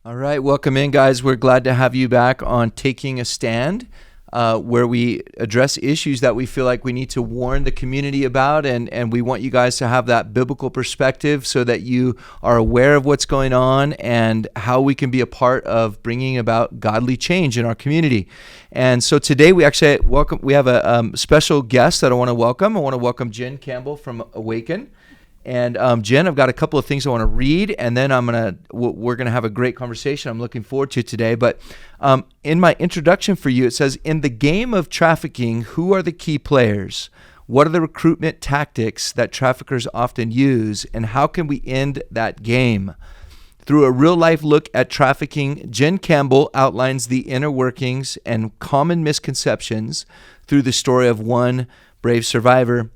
All right, welcome in, guys. We're glad to have you back on Taking a Stand, where we address issues that we feel like we need to warn the community about, and we want you guys to have that biblical perspective so that you are aware of what's going on and how we can be a part of bringing about godly change in our community. And so today we actually we have a special guest that I want to welcome. I want to welcome Jen Cambell from Awaken. And Jen, I've got a couple of things I want to read, and then we're gonna have a great conversation I'm looking forward to today. But in my introduction for you, it says, in the game of trafficking, who are the key players? What are the recruitment tactics that traffickers often use, and how can we end that game? Through a real-life look at trafficking, Jen Cambell outlines the inner workings and common misconceptions through the story of one brave survivor.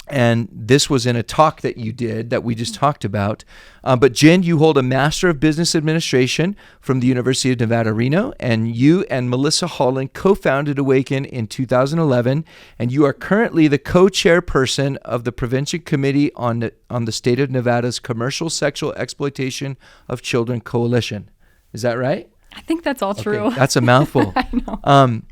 And this was in a talk that you did that we just talked about. But Jen, you hold a Master of Business Administration from the University of Nevada, Reno, and you and Melissa Holland co-founded Awaken in 2011, and you are currently the co-chairperson of the Prevention Committee on the State of Nevada's Commercial Sexual Exploitation of Children Coalition. Is that right? I think that's all true. That's a mouthful. I know.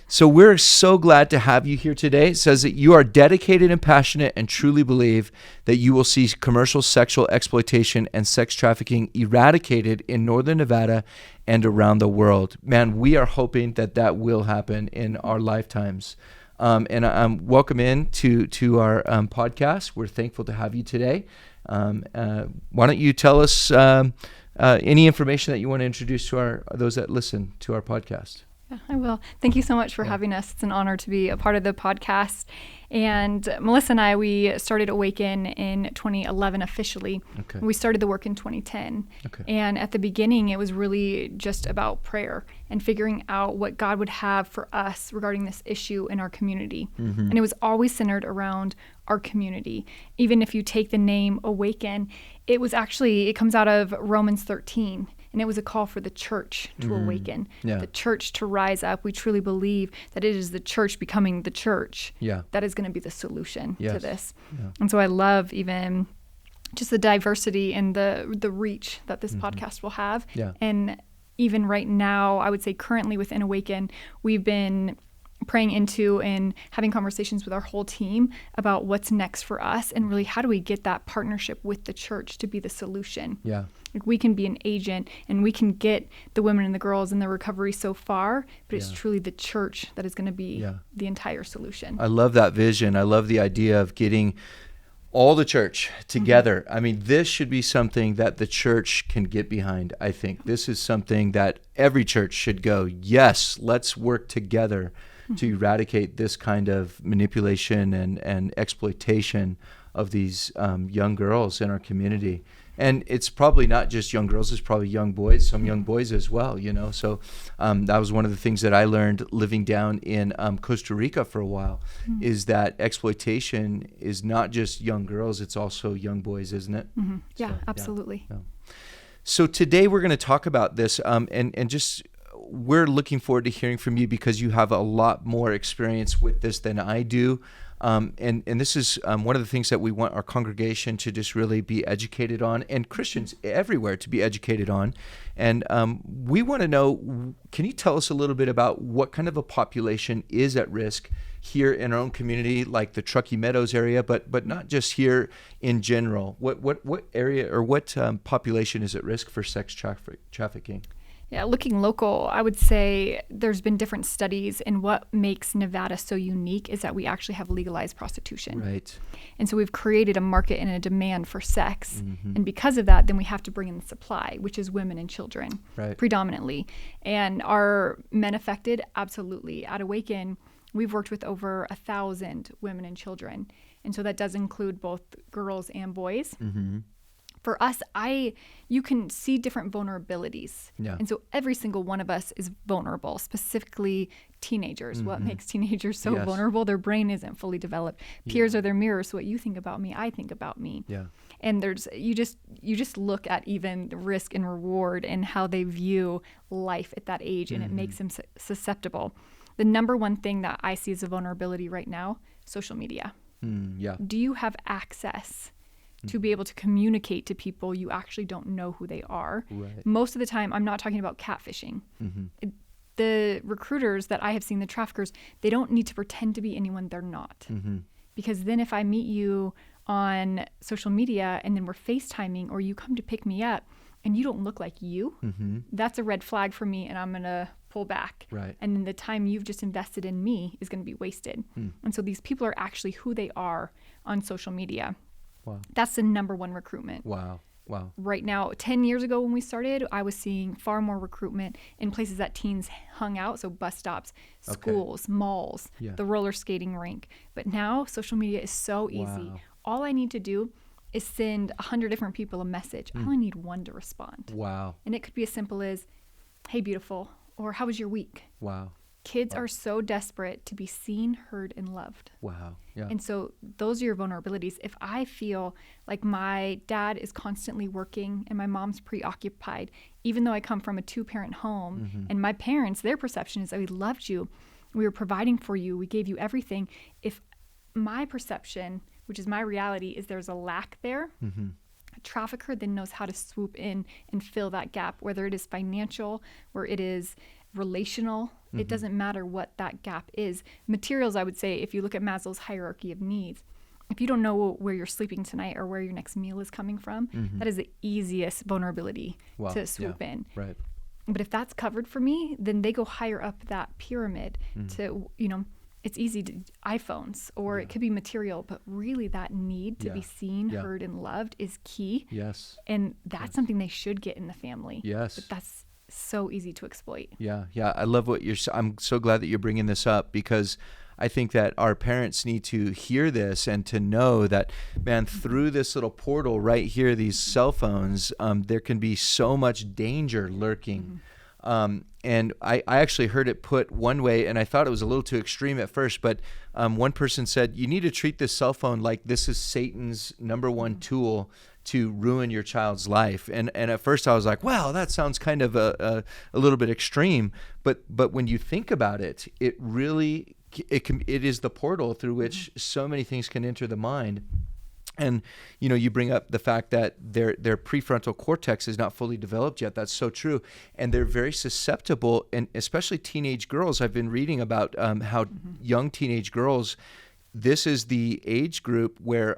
So we're so glad to have you here today. It says that you are dedicated and passionate and truly believe that you will see commercial sexual exploitation and sex trafficking eradicated in Northern Nevada and around the world. Man, we are hoping that that will happen in our lifetimes. And welcome in to our podcast. We're thankful to have you today. Why don't you tell us any information that you want to introduce to those that listen to our podcast? Yeah, I will. Thank you so much for having us. It's an honor to be a part of the podcast. And Melissa and I, we started Awaken in 2011 officially. Okay. We started the work in 2010. Okay. And at the beginning, it was really just about prayer and figuring out what God would have for us regarding this issue in our community. Mm-hmm. And it was always centered around our community. Even if you take the name Awaken, it comes out of Romans 13. And it was a call for the church to awaken, the church to rise up. We truly believe that it is the church becoming the church that is going to be the solution to this. Yeah. And so I love even just the diversity and the reach that this podcast will have. Yeah. And even right now, I would say currently within Awaken, we've been praying into and having conversations with our whole team about what's next for us and really how do we get that partnership with the church to be the solution. Yeah. Like we can be an agent and we can get the women and the girls in the recovery so far, but it's truly the church that is going to be the entire solution. I love that vision. I love the idea of getting all the church together. Mm-hmm. I mean, this should be something that the church can get behind, I think. This is something that every church should go, yes, let's work together to eradicate this kind of manipulation and exploitation of these young girls in our community. And it's probably not just young girls, it's probably young boys, some young boys as well, you know. So that was one of the things that I learned living down in Costa Rica for a while, is that exploitation is not just young girls, it's also young boys, isn't it? Mm-hmm. Yeah, so, absolutely. Yeah. So today we're going to talk about this and just we're looking forward to hearing from you because you have a lot more experience with this than I do. And this is one of the things that we want our congregation to just really be educated on, and Christians everywhere to be educated on. And we want to know, can you tell us a little bit about what kind of a population is at risk here in our own community, like the Truckee Meadows area, but not just here in general? What area or what population is at risk for sex trafficking? Yeah, looking local, I would say there's been different studies, and what makes Nevada so unique is that we actually have legalized prostitution. Right. And so we've created a market and a demand for sex. Mm-hmm. And because of that, then we have to bring in the supply, which is women and children, predominantly. And are men affected? Absolutely. At Awaken, we've worked with over 1,000 women and children. And so that does include both girls and boys. Mm-hmm. For us, you can see different vulnerabilities. Yeah. And so every single one of us is vulnerable, specifically teenagers. Mm-hmm. What makes teenagers so vulnerable? Their brain isn't fully developed. Peers are their mirrors. So what you think about me, I think about me. Yeah. And you just look at even the risk and reward and how they view life at that age, and it makes them susceptible. The number one thing that I see as a vulnerability right now, social media. Do you have access to be able to communicate to people you actually don't know who they are. Right. Most of the time, I'm not talking about catfishing. The recruiters that I have seen, the traffickers, they don't need to pretend to be anyone they're not. Because then if I meet you on social media and then we're FaceTiming, or you come to pick me up and you don't look like you, that's a red flag for me, and I'm going to pull back. Right. And then the time you've just invested in me is going to be wasted. And so these people are actually who they are on social media. Wow. That's the number one recruitment. Wow. Right now, 10 years ago when we started, I was seeing far more recruitment in places that teens hung out. So bus stops, schools, malls, the roller skating rink. But now social media is so easy. Wow. All I need to do is send 100 different people a message. I only need one to respond. Wow. And it could be as simple as, hey, beautiful, or how was your week? Wow. Kids are so desperate to be seen, heard, and loved. Wow. Yeah. And so those are your vulnerabilities. If I feel like my dad is constantly working and my mom's preoccupied, even though I come from a 2-parent home, and my parents, their perception is that we loved you, we were providing for you, we gave you everything. If my perception, which is my reality, is there's a lack there, a trafficker then knows how to swoop in and fill that gap, whether it is financial or it is relational. It doesn't matter what that gap is. Materials, I would say, if you look at Maslow's hierarchy of needs, if you don't know where you're sleeping tonight or where your next meal is coming from, that is the easiest vulnerability to swoop in. Right. But if that's covered for me, then they go higher up that pyramid to, it's easy to iPhones, or it could be material, but really that need to be seen, heard, and loved is key. Yes. And that's something they should get in the family. Yes. But that's so easy to exploit. Yeah. I love what I'm so glad that you're bringing this up, because I think that our parents need to hear this and to know that, man, through this little portal right here, these cell phones, there can be so much danger lurking. And I actually heard it put one way, and I thought it was a little too extreme at first, but one person said, you need to treat this cell phone like this is Satan's number one tool to ruin your child's life. And at first I was like, wow, that sounds kind of a little bit extreme. But when you think about it, it really, it is the portal through which so many things can enter the mind. And, you bring up the fact that their prefrontal cortex is not fully developed yet. That's so true. And they're very susceptible, and especially teenage girls. I've been reading about how young teenage girls, this is the age group where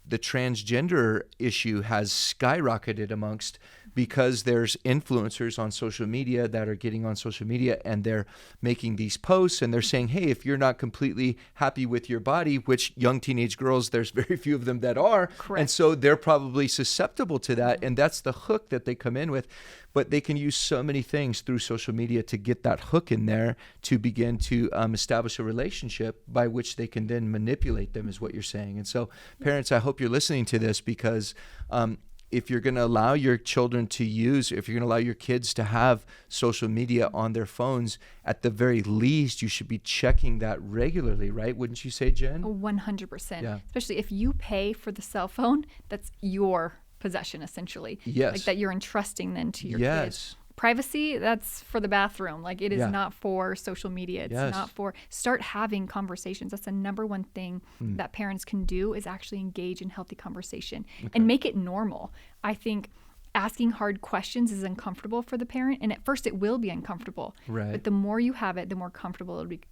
the transgender issue has skyrocketed amongst, because there's influencers on social media that are getting on social media and they're making these posts and they're saying, hey, if you're not completely happy with your body, which young teenage girls, there's very few of them that are. Correct. And so they're probably susceptible to that. And that's the hook that they come in with. But they can use so many things through social media to get that hook in there to begin to establish a relationship by which they can then manipulate them, is what you're saying. And so parents, I hope you're listening to this, because if you're going to allow your children to use, if you're going to allow your kids to have social media on their phones, at the very least, you should be checking that regularly, right? Wouldn't you say, Jen? 100%. Yeah. Especially if you pay for the cell phone, that's your possession, essentially. Yes. Like that you're entrusting then to your Yes. kids. Privacy, that's for the bathroom. Like it is Yeah. not for social media. It's Yes. not for, start having conversations. That's the number one thing that parents can do, is actually engage in healthy conversation and make it normal. I think asking hard questions is uncomfortable for the parent. And at first it will be uncomfortable. Right. But the more you have it, the more comfortable it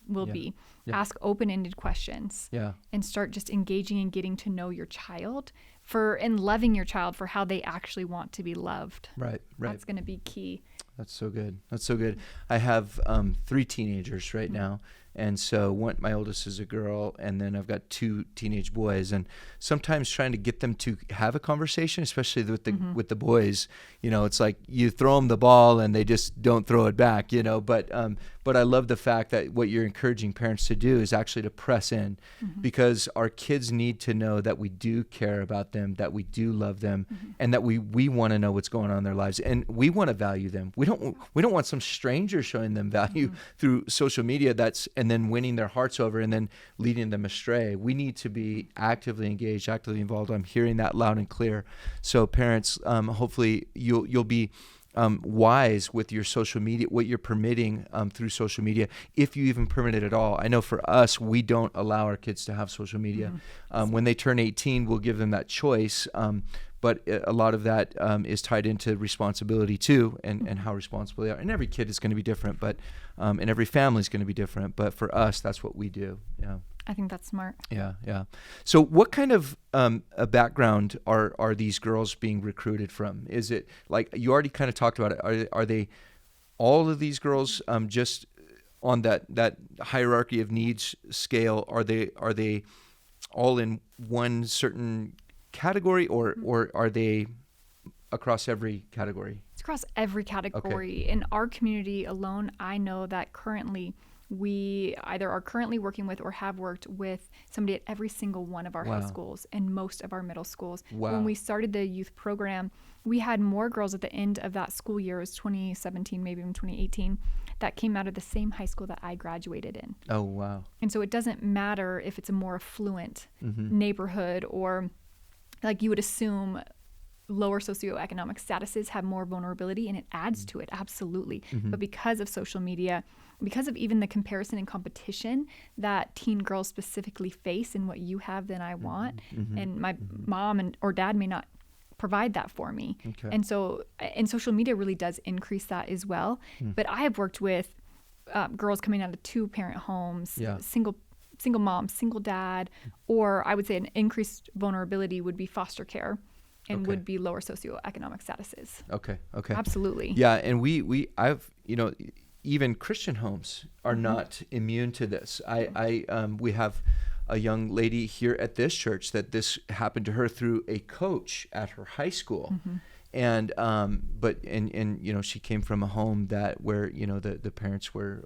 will be. Yeah. Ask open-ended questions. Yeah. And start just engaging and getting to know your child and loving your child for how they actually want to be loved. Right. That's going to be key. That's so good. That's so good. I have 3 teenagers right now. And so my oldest is a girl, and then I've got 2 teenage boys. And sometimes trying to get them to have a conversation, especially with the boys, it's like you throw them the ball and they just don't throw it back, But I love the fact that what you're encouraging parents to do is actually to press in, because our kids need to know that we do care about them, that we do love them, and that we want to know what's going on in their lives, and we want to value them. We don't want some stranger showing them value through social media and then winning their hearts over and then leading them astray. We need to be actively engaged, actively involved. I'm hearing that loud and clear. So parents, hopefully you'll be wise with your social media, what you're permitting through social media, if you even permit it at all. I know for us, we don't allow our kids to have social media. When they turn 18, we'll give them that choice. But a lot of that is tied into responsibility too, and how responsible they are. And every kid is going to be different, but and every family is going to be different. But for us, that's what we do. Yeah. I think that's smart. Yeah, yeah. So what kind of a background are these girls being recruited from? Is it like, you already kind of talked about it, are they all of these girls just on that hierarchy of needs scale? Are they all in one certain category, or are they across every category? It's across every category. Okay. In our community alone, I know that currently we either are currently working with or have worked with somebody at every single one of our high schools and most of our middle schools. Wow. When we started the youth program, we had more girls at the end of that school year, it was 2017, maybe even 2018, that came out of the same high school that I graduated in. Oh, wow. And so it doesn't matter if it's a more affluent neighborhood, or like you would assume lower socioeconomic statuses have more vulnerability, and it adds to it, absolutely. But because of social media, because of even the comparison and competition that teen girls specifically face in what you have than I want, and my mom or dad may not provide that for me. Okay. And so, and social media really does increase that as well. But I have worked with girls coming out of 2-parent homes, single mom, single dad, or I would say an increased vulnerability would be foster care and would be lower socioeconomic statuses. Okay. Absolutely. Yeah, and I've even Christian homes are not immune to this. We have a young lady here at this church that this happened to her through a coach at her high school. And but she came from a home where the parents were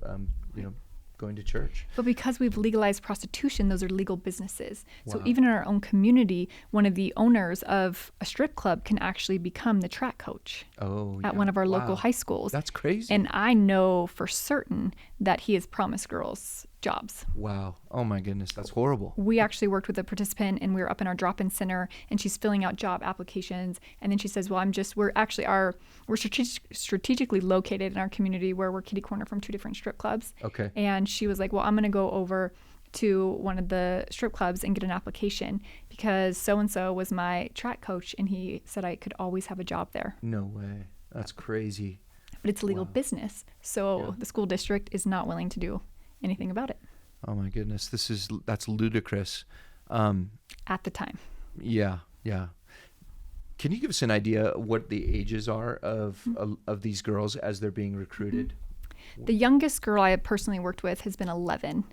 going to church. But because we've legalized prostitution, those are legal businesses. Wow. So even in our own community, one of the owners of a strip club can actually become the track coach at one of our local high schools. That's crazy. And I know for certain that he has promised girls jobs. Wow. Oh my goodness. That's horrible. We actually worked with a participant, and we were up in our drop-in center, and she's filling out job applications. And then she says, well, we're strategically located in our community where we're kitty corner from 2 different strip clubs. Okay. And she was like, well, I'm going to go over to one of the strip clubs and get an application because so-and-so was my track coach, and he said I could always have a job there. No way. That's crazy. But it's a legal business. So the school district is not willing to do anything about it. Oh my goodness, that's ludicrous. At the time. Yeah. Can you give us an idea what the ages are of these girls as they're being recruited? The youngest girl I have personally worked with has been 11.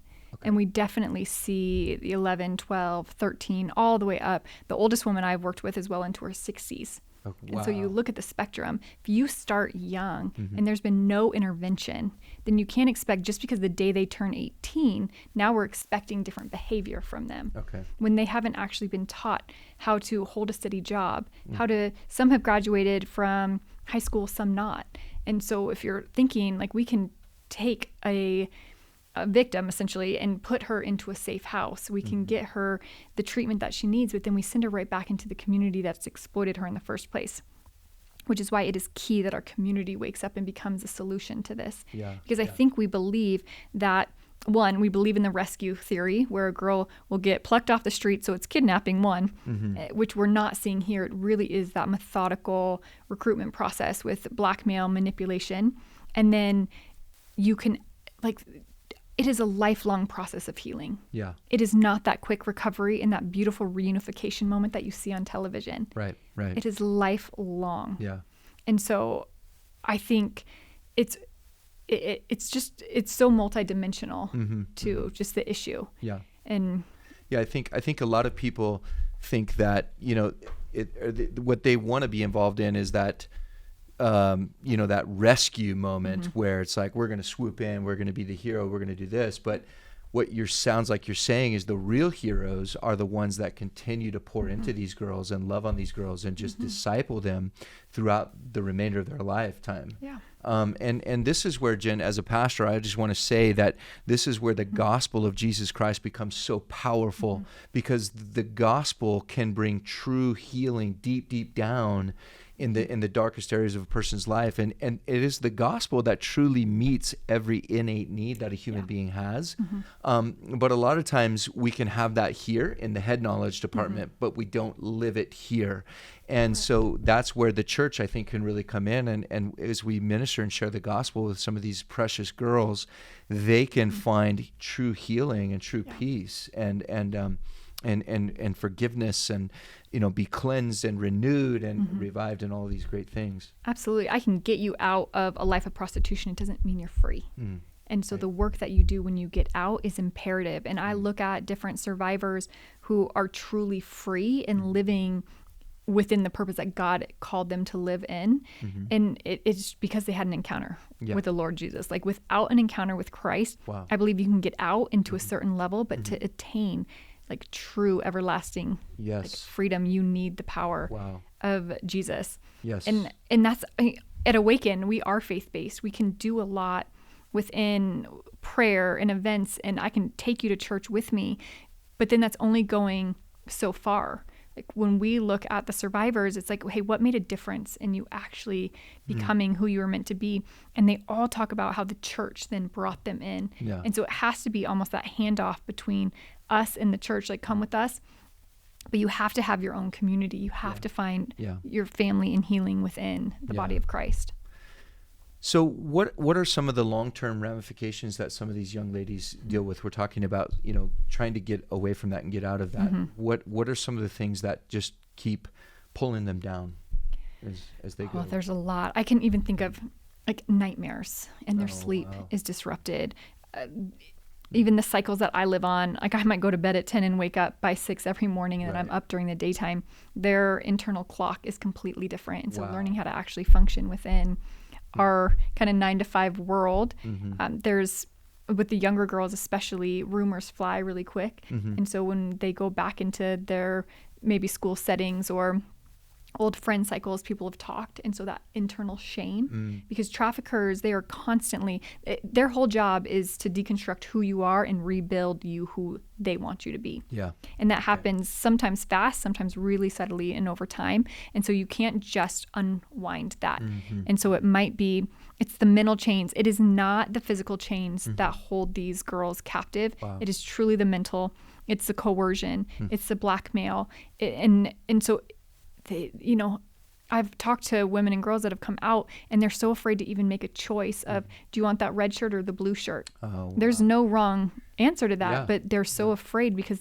And we definitely see the 11, 12, 13, all the way up. The oldest woman I've worked with is well into her 60s. Oh, wow. And so you look at the spectrum. If you start young and there's been no intervention, then you can't expect, just because the day they turn 18, now we're expecting different behavior from them. Okay. When they haven't actually been taught how to hold a steady job, some have graduated from high school, some not. And so if you're thinking, like, we can take a victim essentially and put her into a safe house. We can get her the treatment that she needs, but then we send her right back into the community that's exploited her in the first place, which is why it is key that our community wakes up and becomes a solution to this. Because I think we believe that, one, we believe in the rescue theory where a girl will get plucked off the street, so it's kidnapping, which we're not seeing here. It really is that methodical recruitment process with blackmail, manipulation, and then you can, it is a lifelong process of healing. Yeah. It is not that quick recovery and that beautiful reunification moment that you see on television. Right. It is lifelong. Yeah. And so I think it's so multidimensional to just the issue. Yeah. And I think a lot of people think that, what they want to be involved in is that that rescue moment where it's like, we're going to swoop in, we're going to be the hero, we're going to do this. But what sounds like you're saying is the real heroes are the ones that continue to pour into these girls and love on these girls and just disciple them throughout the remainder of their lifetime. Yeah. And this is where, Jen, as a pastor, I just want to say that this is where the gospel of Jesus Christ becomes so powerful, because the gospel can bring true healing deep, deep down in the darkest areas of a person's life. And it is the gospel that truly meets every innate need that a human being has. But a lot of times we can have that here in the head knowledge department, but we don't live it here. And so that's where the church, I think, can really come in. And as we minister and share the gospel with some of these precious girls, they can find true healing and true peace and forgiveness, and be cleansed and renewed and revived, and all these great things. Absolutely. I can get you out of a life of prostitution. It doesn't mean you're free. And so the work that you do when you get out is imperative. And I look at different survivors who are truly free and living within the purpose that God called them to live in. And it's because they had an encounter with the Lord Jesus. Like, without an encounter with Christ, I believe you can get out into a certain level, but to attain like true everlasting like freedom, you need the power of Jesus. And that's, at Awaken, we are faith-based. We can do a lot within prayer and events, and I can take you to church with me, but then that's only going so far. Like, when we look at the survivors, it's like, hey, what made a difference in you actually becoming who you were meant to be? And they all talk about how the church then brought them in. And so it has to be almost that handoff between us and the church, like, come with us, but you have to have your own community. You have to find your family and healing within the body of Christ. So what are some of the long-term ramifications that some of these young ladies deal with? We're talking about, trying to get away from that and get out of that. What are some of the things that just keep pulling them down as they go? There's a lot. I can even think of like nightmares, and their sleep is disrupted. Even the cycles that I live on, like, I might go to bed at 10 and wake up by 6 every morning, and then I'm up during the daytime. Their internal clock is completely different. And so learning how to actually function within our kind of 9 to 5 world, there's, with the younger girls especially, rumors fly really quick. And so when they go back into their maybe school settings or old friend cycles, people have talked. And so that internal shame, because traffickers, they are constantly, their whole job is to deconstruct who you are and rebuild you who they want you to be. And that happens sometimes fast, sometimes really subtly and over time. And so you can't just unwind that. And so it might be, it's the mental chains. It is not the physical chains that hold these girls captive. It is truly the mental. It's the coercion. It's the blackmail. And so I've talked to women and girls that have come out, and they're so afraid to even make a choice of, do you want that red shirt or the blue shirt? There's no wrong answer to that, but they're so afraid because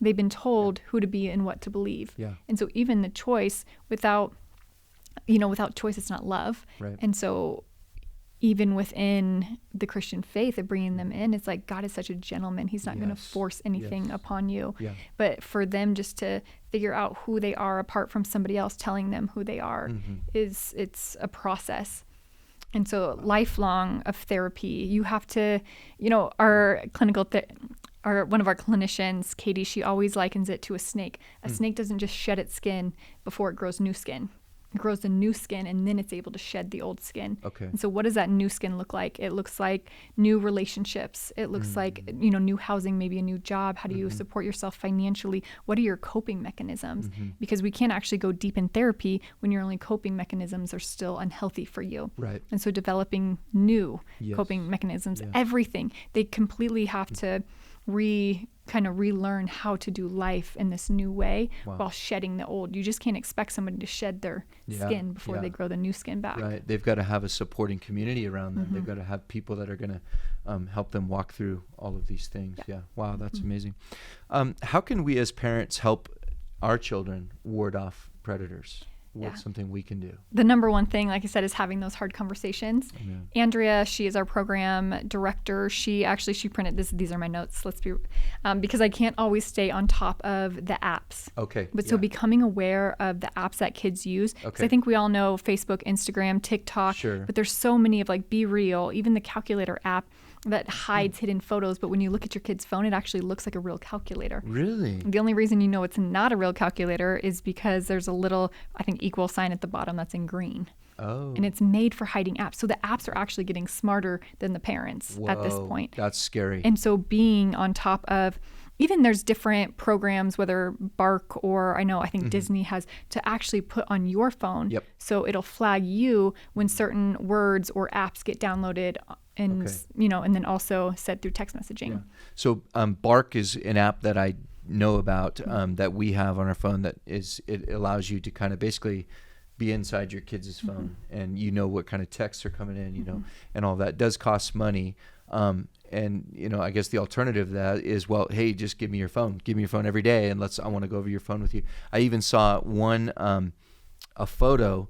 they've been told who to be and what to believe. And so even the choice without choice, it's not love. And so even within the Christian faith of bringing them in, it's like, God is such a gentleman. He's not going to force anything upon you. But for them just to figure out who they are apart from somebody else telling them who they are, it's a process. And so lifelong of therapy, you have to, our clinical one of our clinicians, Katie, she always likens it to a snake. A snake doesn't just shed its skin before it grows new skin. It grows the new skin, and then it's able to shed the old skin. And so what does that new skin look like? It looks like new relationships. It looks like, new housing, maybe a new job. How do you support yourself financially? What are your coping mechanisms? Because we can't actually go deep in therapy when your only coping mechanisms are still unhealthy for you. And so developing new coping mechanisms, everything, they completely have to relearn how to do life in this new way while shedding the old. You just can't expect somebody to shed their skin before they grow the new skin back. They've got to have a supporting community around them. They've got to have people that are going to help them walk through all of these things. Wow, that's amazing. How can we as parents help our children ward off predators? What's something we can do? The number one thing, like I said, is having those hard conversations. Andrea, she is our program director. She printed this. These are my notes. Because I can't always stay on top of the apps. But so becoming aware of the apps that kids use. Because I think we all know Facebook, Instagram, TikTok. But there's so many of like Be Real, even the calculator app that hides hidden photos. But when you look at your kid's phone, it actually looks like a real calculator. Really? The only reason you know it's not a real calculator is because there's a little, I think, equal sign at the bottom that's in green. And it's made for hiding apps. So the apps are actually getting smarter than the parents at this point. That's scary. And so being on top of even there's different programs, whether Bark or I think Disney has, to actually put on your phone. Yep. So it'll flag you when certain words or apps get downloaded and, and then also said through text messaging. Yeah. So Bark is an app that I know about that we have on our phone it allows you to kind of basically be inside your kids' phone and you know what kind of texts are coming in, you know, and all that. It does cost money. And, you know, I guess the alternative to that is, well, hey, just give me your phone. Give me your phone every day and I want to go over your phone with you. I even saw one, a photo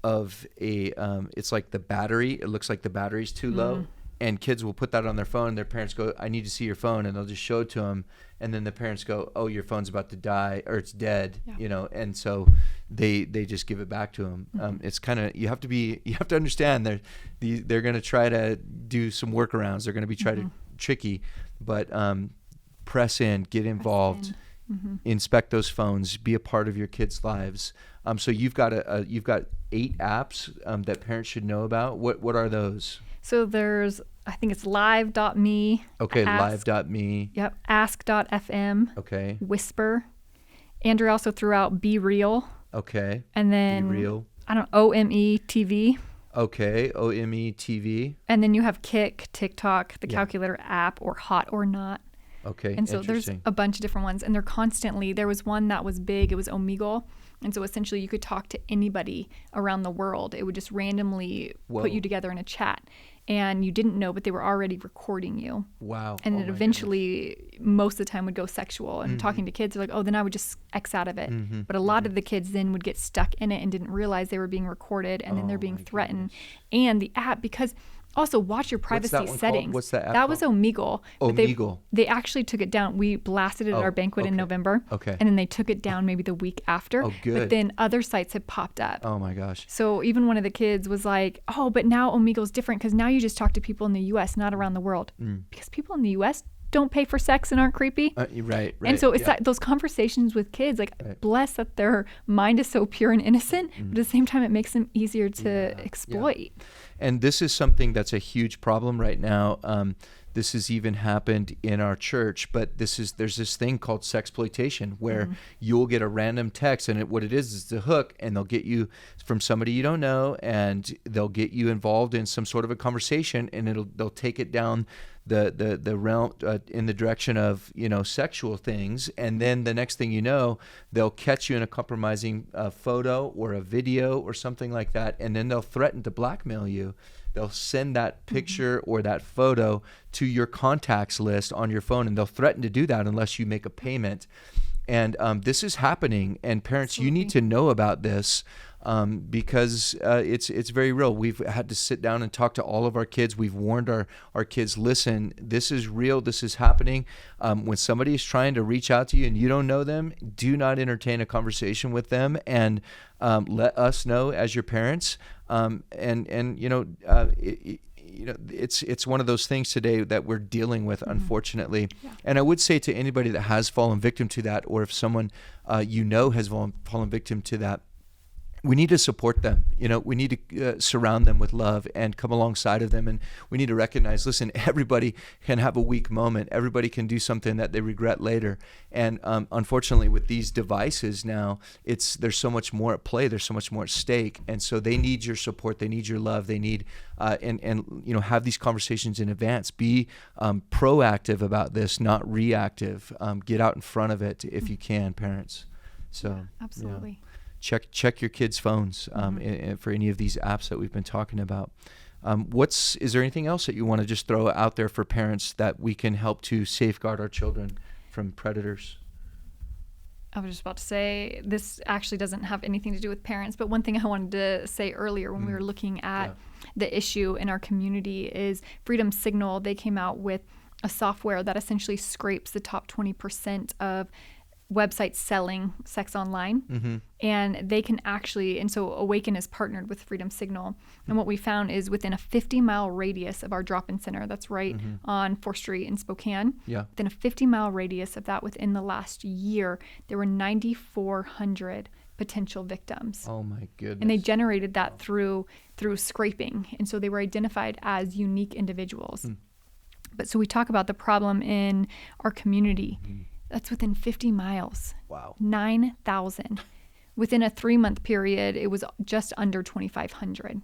of it's like the battery. It looks like the battery's too low. And kids will put that on their phone. Their parents go, I need to see your phone. And they'll just show it to them. And then the parents go, oh, your phone's about to die or it's dead, you know. And so they just give it back to them. It's kind of, you have to understand they're going to try to do some workarounds. They're going to be tricky, but press in, get involved, inspect those phones, be a part of your kids' lives. So you've got 8 apps that parents should know about. What are those? So there's, I think it's live.me. Okay, live.me. Yep, ask.fm. Okay. Whisper. Andrew also threw out Be Real. Okay. And then, Be Real. OME TV. Okay, OME TV. And then you have Kick, TikTok, the Calculator app, or Hot or Not. Okay, and so there's a bunch of different ones, and they're constantly, there was one that was big, it was Omegle, and so essentially you could talk to anybody around the world. It would just randomly put you together in a chat, and you didn't know, but they were already recording you. Wow. And it eventually, most of the time, would go sexual, and talking to kids, they're like, oh, then I would just X out of it. But a lot of the kids then would get stuck in it and didn't realize they were being recorded, and then they're being threatened. And the app, because also watch your privacy settings. What's that app That was Omegle. Omegle. They actually took it down. We blasted it at our banquet in November. Okay. And then they took it down maybe the week after. Oh, good. But then other sites had popped up. Oh my gosh. So even one of the kids was like, oh, but now Omegle's different because now you just talk to people in the U.S., not around the world. Because people in the U.S. don't pay for sex and aren't creepy. Right. And so it's that, those conversations with kids, like bless that their mind is so pure and innocent, but at the same time it makes them easier to exploit. Yeah. And this is something that's a huge problem right now. This has even happened in our church, but there's this thing called sexploitation where you'll get a random text, and what it is a hook, and they'll get you from somebody you don't know, and they'll get you involved in some sort of a conversation, and they'll take it down the realm in the direction of, you know, sexual things, and then the next thing you know, they'll catch you in a compromising photo or a video or something like that, and then they'll threaten to blackmail you. They'll send that picture or that photo to your contacts list on your phone, and they'll threaten to do that unless you make a payment. And this is happening, and parents, you need to know about this because it's very real. We've had to sit down and talk to all of our kids. We've warned our kids, listen, this is real, this is happening. When somebody is trying to reach out to you and you don't know them, do not entertain a conversation with them, and let us know as your parents. It's one of those things today that we're dealing with, unfortunately. Yeah. And I would say to anybody that has fallen victim to that, or if someone has fallen victim to that, we need to support them. You know, we need to surround them with love and come alongside of them. And we need to recognize, listen, everybody can have a weak moment. Everybody can do something that they regret later. And unfortunately, with these devices now, there's so much more at play. There's so much more at stake. And so they need your support. They need your love. They need have these conversations in advance. Be proactive about this, not reactive. Get out in front of it if you can, parents. So absolutely. Yeah. Check your kids' phones for any of these apps that we've been talking about. Is there anything else that you want to just throw out there for parents that we can help to safeguard our children from predators? I was just about to say, this actually doesn't have anything to do with parents, but one thing I wanted to say earlier when we were looking at the issue in our community is Freedom Signal. They came out with a software that essentially scrapes the top 20% of websites selling sex online, and they can actually, and so Awaken is partnered with Freedom Signal, and what we found is within a 50-mile radius of our drop-in center, that's right on 4th Street in Spokane, within a 50-mile radius of that, within the last year, there were 9,400 potential victims. Oh my goodness. And they generated that through scraping, and so they were identified as unique individuals. But so we talk about the problem in our community. That's within 50 miles. Wow. 9,000. Within a 3-month period, it was just under 2,500.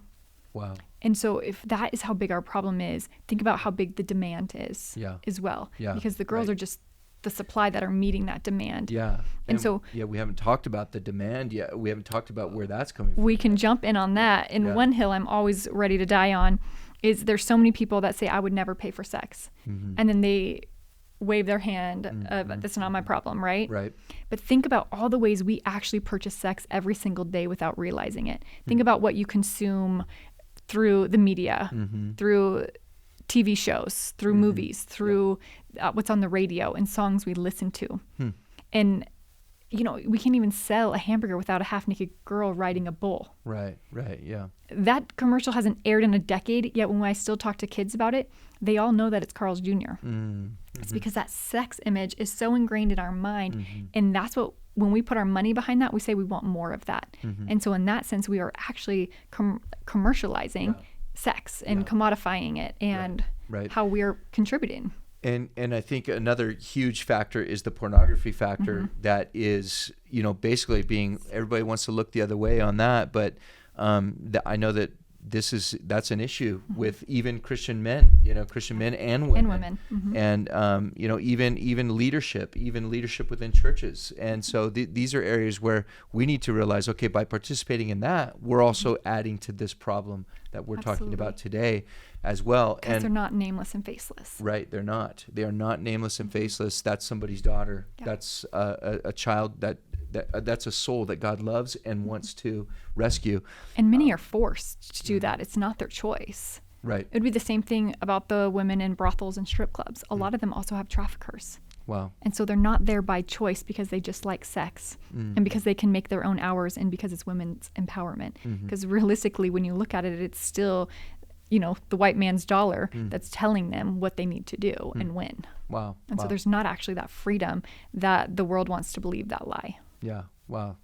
Wow. And so if that is how big our problem is, think about how big the demand is as well. Yeah. Because the girls are just the supply that are meeting that demand. Yeah. And so we haven't talked about the demand yet. We haven't talked about where that's coming from. We can jump in on that. And one hill I'm always ready to die on is there's so many people that say, I would never pay for sex. And then they wave their hand of, that's not my problem, right? Right. But think about all the ways we actually purchase sex every single day without realizing it. Think about what you consume through the media, through TV shows, through movies, through what's on the radio and songs we listen to. And, you know, we can't even sell a hamburger without a half-naked girl riding a bull. Right, yeah. That commercial hasn't aired in a decade, yet when I still talk to kids about it, they all know that it's Carl's Jr. It's because that sex image is so ingrained in our mind. And that's what, when we put our money behind that, we say we want more of that. And so in that sense, we are actually commercializing sex and commodifying it and how we're contributing. And I think another huge factor is the pornography factor that is, you know, basically being, everybody wants to look the other way on that. But I know that that's an issue with even Christian men, you know, Christian men and women. And, you know, even leadership within churches. And so these are areas where we need to realize, okay, by participating in that, we're also adding to this problem that we're talking about today as well. Because they're not nameless and faceless. Right, they're not. They are not nameless and faceless. That's somebody's daughter. Yeah. That's a child that's a soul that God loves and wants to rescue. And many are forced to do that. It's not their choice. Right. It would be the same thing about the women in brothels and strip clubs. A lot of them also have traffickers. Wow. And so they're not there by choice because they just like sex and because they can make their own hours and because it's women's empowerment. Because realistically, when you look at it, it's still, you know, the white man's dollar that's telling them what they need to do and when. Wow. And so there's not actually that freedom that the world wants to believe that lie. Yeah. Wow.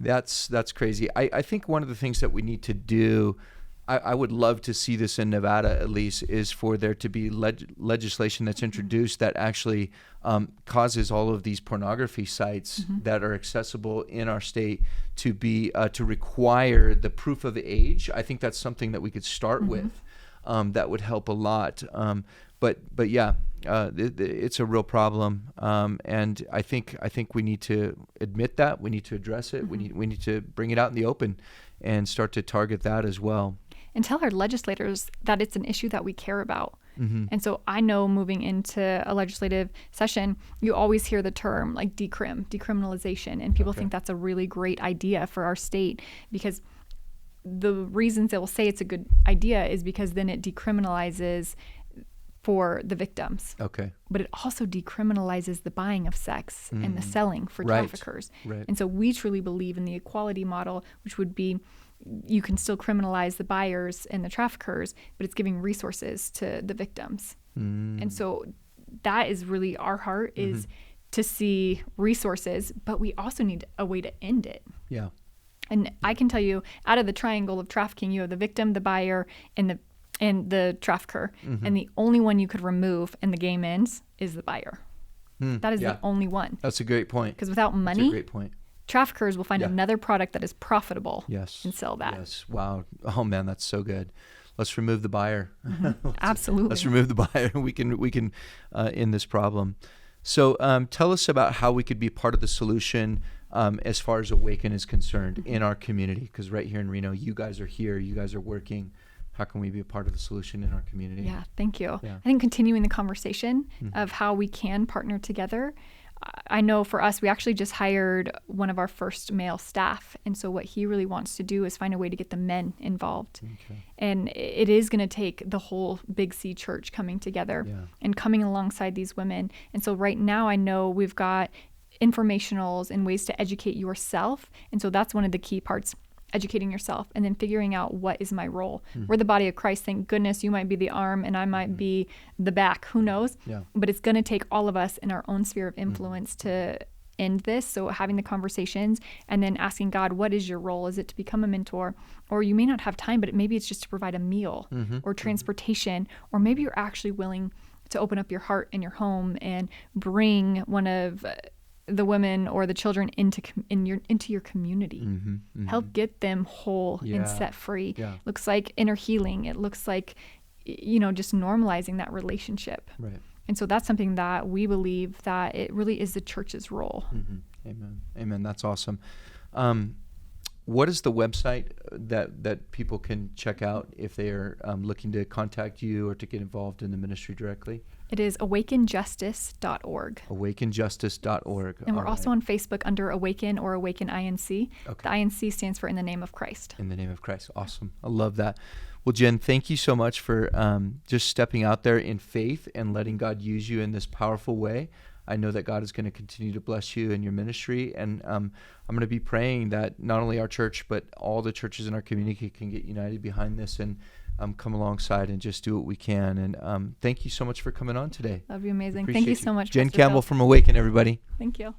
That's crazy. I think one of the things that we need to do, I would love to see this in Nevada at least, is for there to be legislation that's introduced that actually causes all of these pornography sites that are accessible in our state to be to require the proof of age. I think that's something that we could start with. That would help a lot. But yeah, it's a real problem, and I think we need to admit that. We need to address it. We need to bring it out in the open and start to target that as well. And tell our legislators that it's an issue that we care about. And so I know moving into a legislative session, you always hear the term like decriminalization, and people think that's a really great idea for our state, because the reasons they will say it's a good idea is because then it decriminalizes for the victims. Okay. But it also decriminalizes the buying of sex and the selling for traffickers. Right. And so we truly believe in the equality model, which would be you can still criminalize the buyers and the traffickers, but it's giving resources to the victims. And so that is really our heart, is to see resources, but we also need a way to end it. Yeah. And I can tell you, out of the triangle of trafficking, you have the victim, the buyer, and the trafficker. And the only one you could remove and the game ends is the buyer. That is the only one. That's a great point. Because without money, that's a great point. Traffickers will find another product that is profitable and sell that. Yes. Wow. Oh man, that's so good. Let's remove the buyer. Absolutely. Let's remove the buyer. We can end this problem. So tell us about how we could be part of the solution as far as Awaken is concerned in our community. Because right here in Reno, you guys are here. You guys are working. How can we be a part of the solution in our community? Yeah, thank you. Yeah. I think continuing the conversation of how we can partner together. I know for us, we actually just hired one of our first male staff. And so what he really wants to do is find a way to get the men involved. Okay. And it is going to take the whole Big C church coming together and coming alongside these women. And so right now I know we've got informationals and ways to educate yourself. And so that's one of the key parts. Educating yourself and then figuring out what is my role. We're the body of Christ. Thank goodness you might be the arm and I might be the back. Who knows? Yeah. But it's going to take all of us in our own sphere of influence to end this. So having the conversations and then asking God, what is your role? Is it to become a mentor? Or you may not have time, but maybe it's just to provide a meal or transportation, or maybe you're actually willing to open up your heart and your home and bring one of the women or the children into your community. Help get them whole and set free. Looks like inner healing. It looks like, just normalizing that relationship. Right. And so that's something that we believe that it really is the church's role. Amen. That's awesome. What is the website that people can check out if they are looking to contact you or to get involved in the ministry directly? It is awakenjustice.org. Awakenjustice.org. And we're also on Facebook under Awaken or Awaken INC. Okay. The INC stands for In the Name of Christ. In the Name of Christ. Awesome. I love that. Well, Jen, thank you so much for just stepping out there in faith and letting God use you in this powerful way. I know that God is going to continue to bless you in your ministry. And I'm going to be praying that not only our church, but all the churches in our community can get united behind this and come alongside and just do what we can. And thank you so much for coming on today. That'd be amazing. Thank you so much, Jen Pastor Cambell Phil. from Awaken, everybody. Thank you.